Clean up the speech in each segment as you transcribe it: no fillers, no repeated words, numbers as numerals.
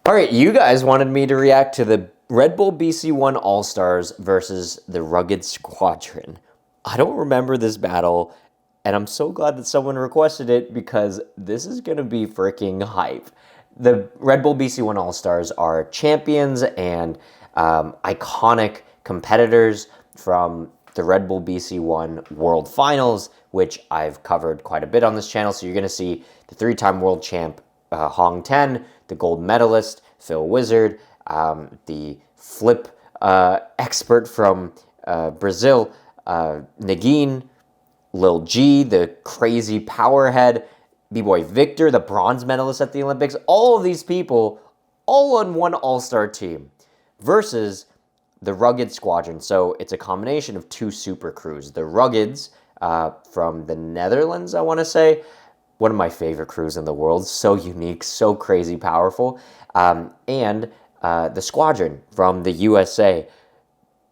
All right, you guys wanted me to react to the Red Bull BC1 All-Stars versus the Rugged Squadron. I don't remember this battle, and I'm so glad that someone requested it because this is going to be freaking hype. The Red Bull BC1 All-Stars are champions and iconic competitors from the Red Bull BC1 World Finals, which I've covered quite a bit on this channel. So you're going to see the three-time world champ Hong Ten, the gold medalist Phil Wizard, the flip expert from Brazil, Negin, Lil G, the crazy powerhead, B-Boy Victor, the bronze medalist at the Olympics. All of these people, all on one all-star team, versus the Rugged Squadron. So it's a combination of two super crews. The Ruggeds from the Netherlands, I want to say. One of my favorite crews in the world. So unique, so crazy powerful. And the Squadron from the USA.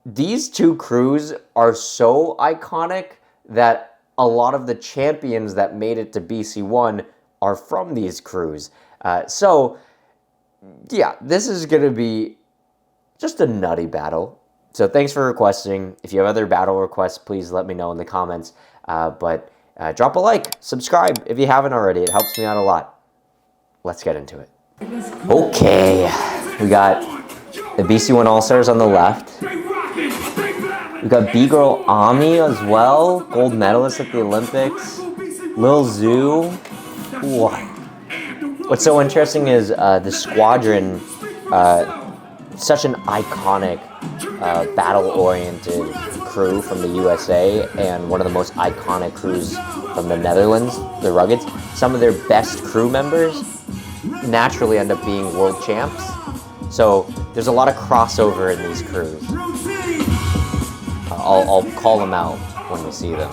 These two crews are so iconic that a lot of the champions that made it to BC1 are from these crews. So, yeah, this is going to be just a nutty battle. So thanks for requesting. If you have other battle requests, please let me know in the comments. Drop a like, subscribe if you haven't already. It helps me out a lot. Let's get into it. Okay, we got the BC1 All-Stars on the left. We got B-Girl Ami as well, gold medalist at the Olympics. Lil Zoo. Ooh. What's so interesting is the Squadron, such an iconic, battle-oriented crew from the USA and one of the most iconic crews from the Netherlands, the Ruggeds. Some of their best crew members naturally end up being world champs. So there's a lot of crossover in these crews. I'll call them out when we see them.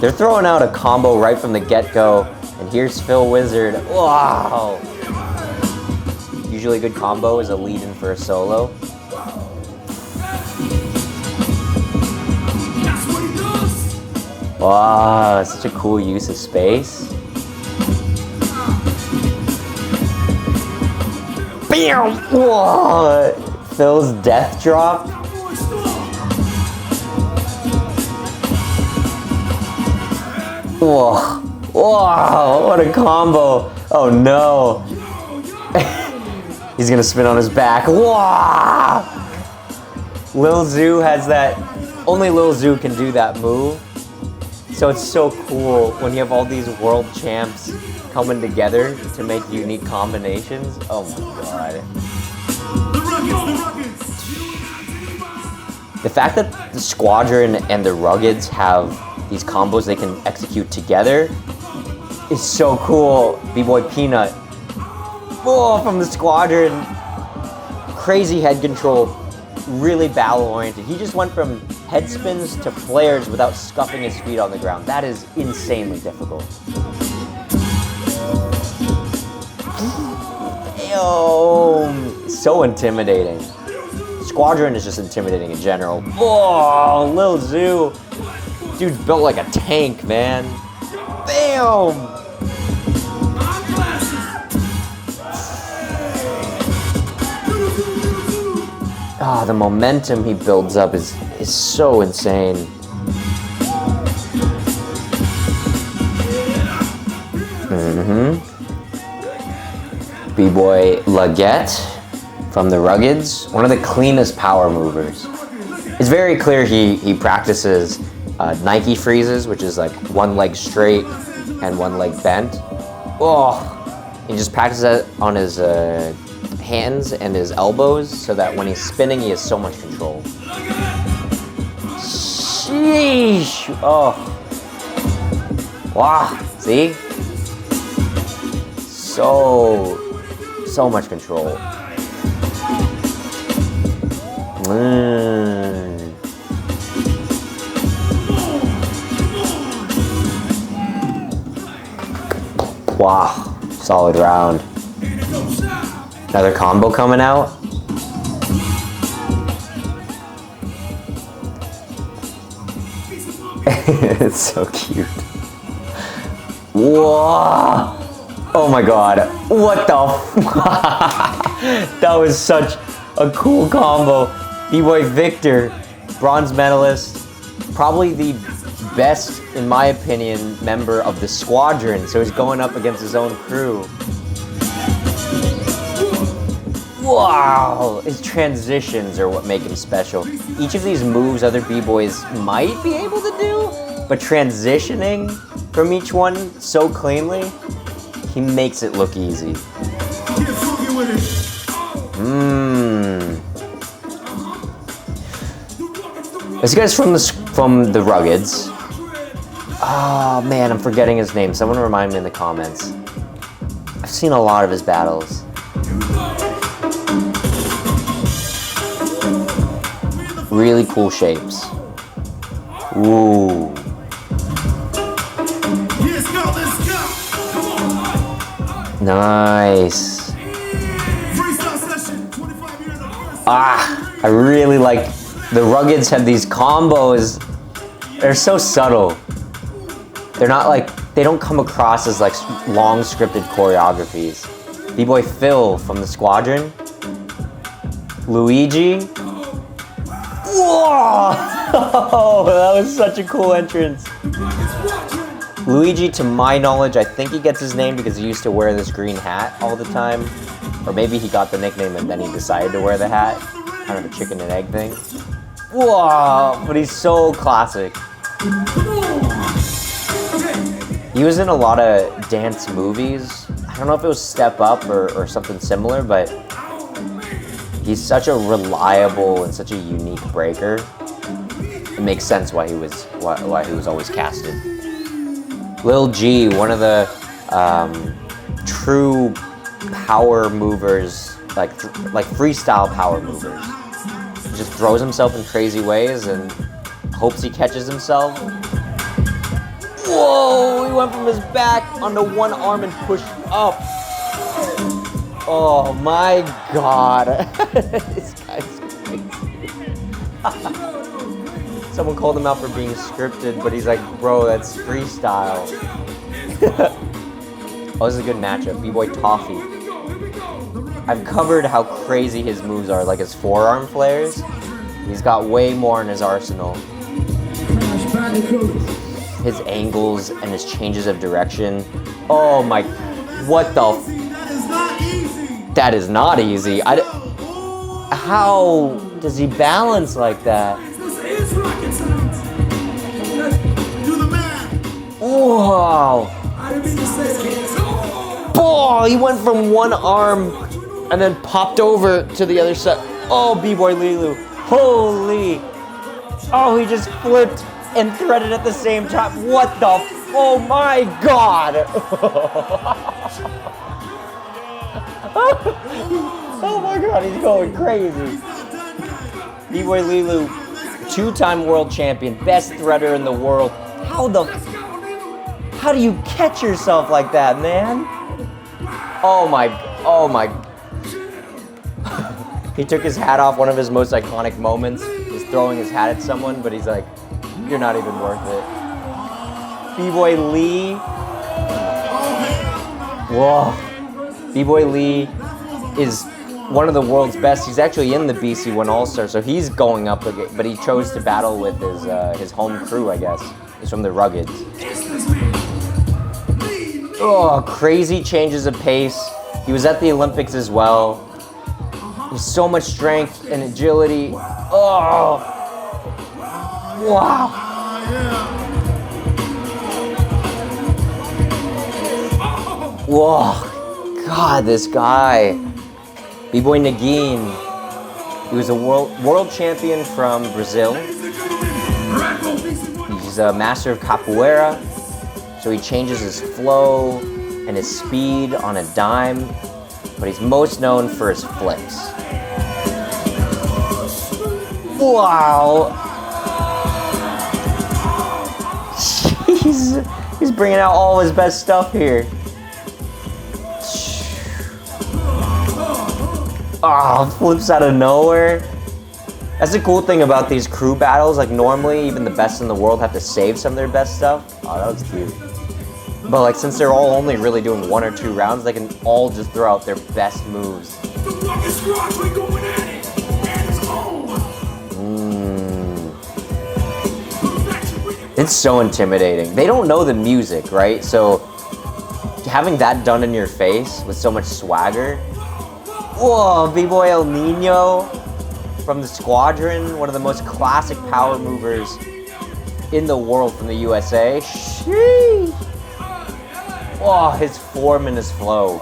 They're throwing out a combo right from the get-go, and here's Phil Wizard. Wow! Usually a good combo is a lead-in for a solo. Wow, such a cool use of space. Bam! Whoa! Phil's death drop. Whoa! Whoa! What a combo! Oh no! He's gonna spin on his back. Whoa! Lil Zoo has that. Only Lil Zoo can do that move. So it's so cool when you have all these world champs coming together to make unique combinations. Oh my god. The fact that the Squadron and the Ruggeds have these combos they can execute together is so cool. B-Boy Peanut. Oh, from the Squadron. Crazy head control. Really battle-oriented. He just went from head spins to flares without scuffing his feet on the ground. That is insanely difficult. Damn. So intimidating. Squadron is just intimidating in general. Oh, Lil Zoo. Dude's built like a tank, man. Bam! Ah, the momentum he builds up is so insane. B-Boy Laguette from the Ruggeds, one of the cleanest power movers. It's very clear he practices Nike freezes, which is like one leg straight and one leg bent. Oh, he just practices that on his hands and his elbows so that when he's spinning, he has so much control. Sheesh! Oh. Wow, see? So much control. Wow, solid round. Another combo coming out. It's so cute. Whoa! Oh my god. What the That was such a cool combo. B-Boy Victor, bronze medalist. Probably the best, in my opinion, member of the squadron. So he's going up against his own crew. Wow! His transitions are what make him special. Each of these moves other B-boys might be able to do, but transitioning from each one so cleanly, he makes it look easy. This guy's from the Ruggeds. Oh man, I'm forgetting his name. Someone remind me in the comments. I've seen a lot of his battles. Really cool shapes. Ooh. Nice. Ah, I really like. The Ruggeds have these combos. They're so subtle. They're not like, they don't come across as like long scripted choreographies. B-Boy Phil from the Squadron. Luigi. Whoa! That was such a cool entrance. Luigi, to my knowledge, I think he gets his name because he used to wear this green hat all the time. Or maybe he got the nickname and then he decided to wear the hat. Kind of a chicken and egg thing. Whoa! But he's so classic. He was in a lot of dance movies. I don't know if it was Step Up or something similar, but he's such a reliable and such a unique breaker. It makes sense why he was always casted. Lil G, one of the true power movers, like freestyle power movers. He just throws himself in crazy ways and hopes he catches himself. Whoa! He went from his back onto one arm and pushed up. Oh my god. This guy's crazy. Someone called him out for being scripted, but he's like, bro, that's freestyle. Oh, this is a good matchup. B-Boy Toffee. I've covered how crazy his moves are, like his forearm flares. He's got way more in his arsenal. His angles and his changes of direction. Oh my, what the That is not easy. How does he balance like that? Wow. Oh, he went from one arm and then popped over to the other side. Oh, B-Boy Lilu. Holy. Oh, he just flipped and threaded at the same time. What the? Oh my god. Oh my god, he's going crazy. B-Boy Lilu, two-time world champion, best threader in the world. How do you catch yourself like that, man? Oh my. He took his hat off, one of his most iconic moments is throwing his hat at someone, but he's like, you're not even worth it. B-Boy Lee. Whoa. B-Boy Lee is one of the world's best. He's actually in the BC1 All-Star, so he's going up again, but he chose to battle with his home crew, I guess. He's from the Ruggeds. Oh, crazy changes of pace. He was at the Olympics as well. He's so much strength and agility. Oh, wow. Whoa, God, this guy. B-Boy Nagin. He was a world champion from Brazil. He's a master of capoeira, so he changes his flow and his speed on a dime, but he's most known for his flips. Wow. He's bringing out all his best stuff here. Oh, flips out of nowhere. That's the cool thing about these crew battles. Like normally, even the best in the world have to save some of their best stuff. Oh, that was cute. But like, since they're all only really doing 1 or 2 rounds, they can all just throw out their best moves. It's so intimidating. They don't know the music, right? So having that done in your face with so much swagger. Whoa, B-Boy El Nino from the Squadron, one of the most classic power movers in the world from the USA. Sheesh. Oh, his form and his flow.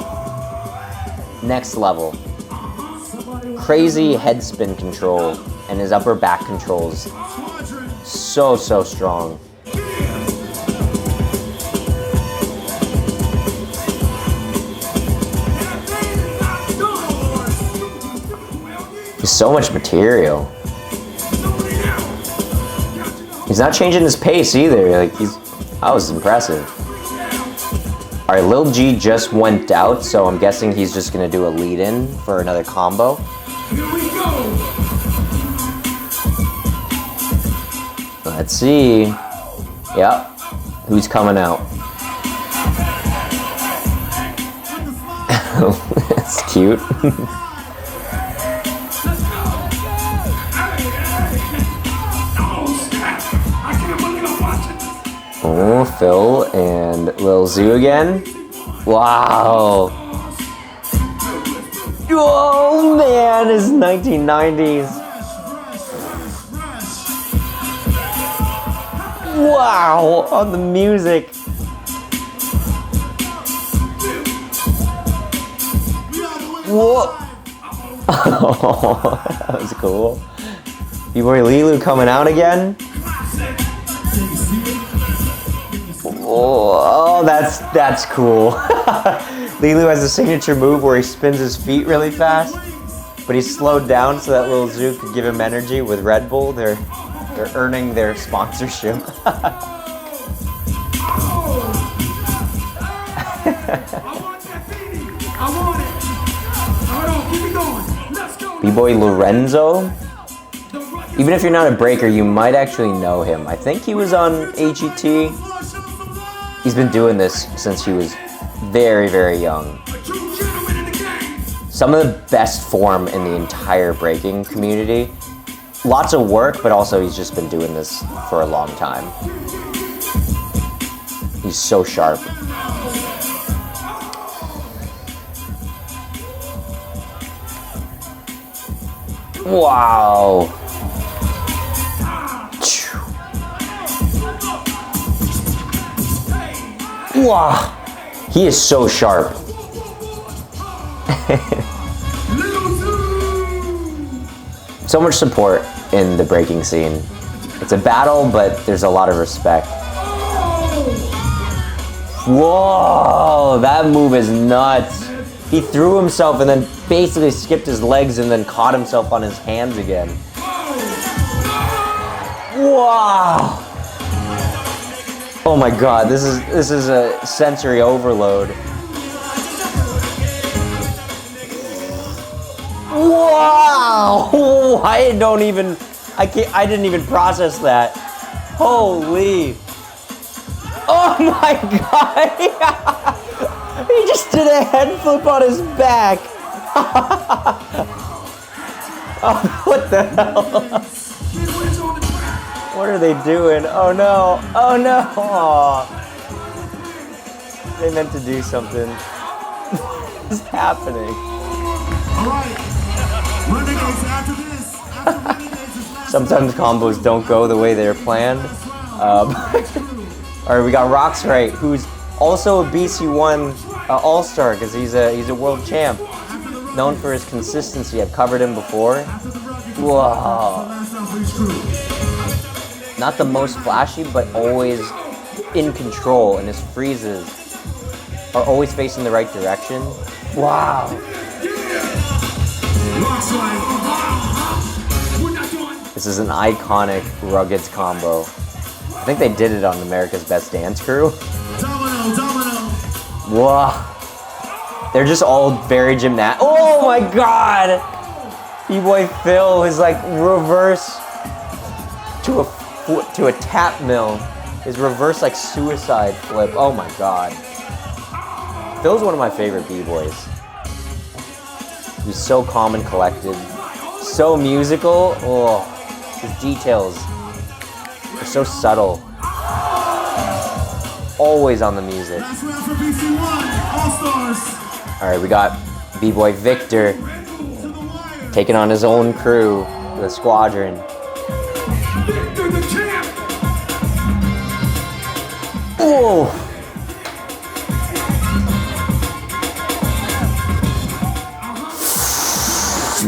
Next level. Crazy head spin control and his upper back controls. So strong. There's so much material. He's not changing his pace either. Like, that was impressive. All right, Lil G just went out, so I'm guessing he's just gonna do a lead-in for another combo. Here we go. Let's see. Yep. Who's coming out? That's cute. Oh, Phil and Lil Zoo again. Wow. Oh man, it's 1990s. Wow, on the music. Whoa. Oh, that was cool. B-Boy Lilu coming out again. Oh, that's cool. Lilu has a signature move where he spins his feet really fast, but he's slowed down so that Lil Zoo could give him energy with Red Bull. They're earning their sponsorship. B-Boy Lorenzo. Even if you're not a breaker, you might actually know him. I think he was on HET. He's been doing this since he was very, very young. Some of the best form in the entire breaking community. Lots of work, but also he's just been doing this for a long time. He's so sharp. Wow. Wow. He is so sharp. So much support in the breaking scene. It's a battle, but there's a lot of respect. Whoa, that move is nuts. He threw himself and then basically skipped his legs and then caught himself on his hands again. Wow. Oh my god, this is a sensory overload. Wow! I didn't even process that. Holy. Oh my god! He just did a head flip on his back. Oh, what the hell? What are they doing? Oh no! Oh no! Aww. They meant to do something. What's happening? Sometimes combos don't go the way they're planned. Alright, we got Roxray, who's also a BC1 All-Star because he's a world champ. Known for his consistency. I've covered him before. Whoa. Not the most flashy, but always in control, and his freezes are always facing the right direction. Wow. This is an iconic Ruggeds combo. I think they did it on America's Best Dance Crew. Whoa. They're just all very gymnastic. Oh my god! B-Boy Phil is like reverse to a tap mill. His reverse like suicide flip. Oh my god. Phil's one of my favorite b-boys. He's so calm and collected. So musical. Oh, his details are so subtle. Always on the music. Alright, we got b-boy Victor taking on his own crew, the Squadron. Whoa!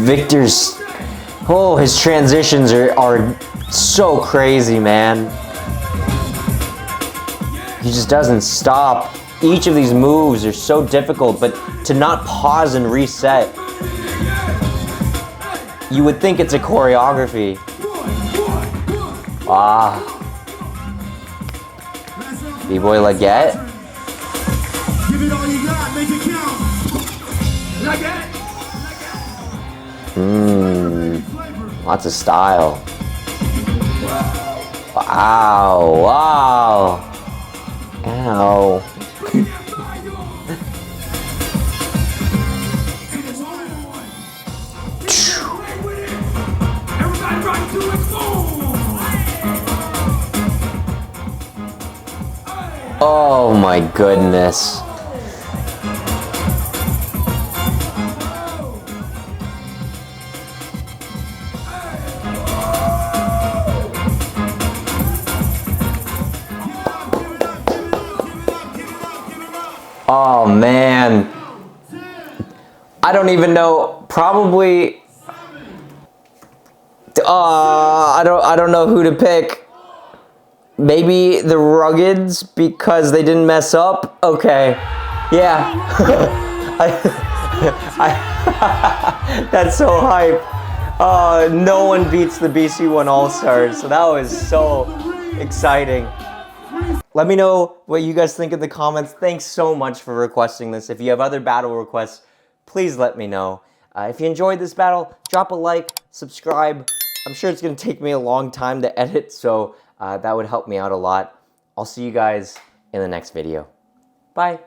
Victor's, oh, his transitions are so crazy, man. He just doesn't stop. Each of these moves are so difficult, but to not pause and reset, you would think it's a choreography. Ah. B-boy Leggett. Give it all you got, make it count. Leggett. Lots of style. Wow, wow. Ow. Oh my goodness. Oh man. I don't even know. Probably I don't know who to pick. Maybe the Ruggeds because they didn't mess up? Okay. Yeah. That's so hype. No one beats the BC1 All-Stars, so that was so exciting. Let me know what you guys think in the comments. Thanks so much for requesting this. If you have other battle requests, please let me know. If you enjoyed this battle, drop a like, subscribe. I'm sure it's going to take me a long time to edit, so that would help me out a lot. I'll see you guys in the next video. Bye.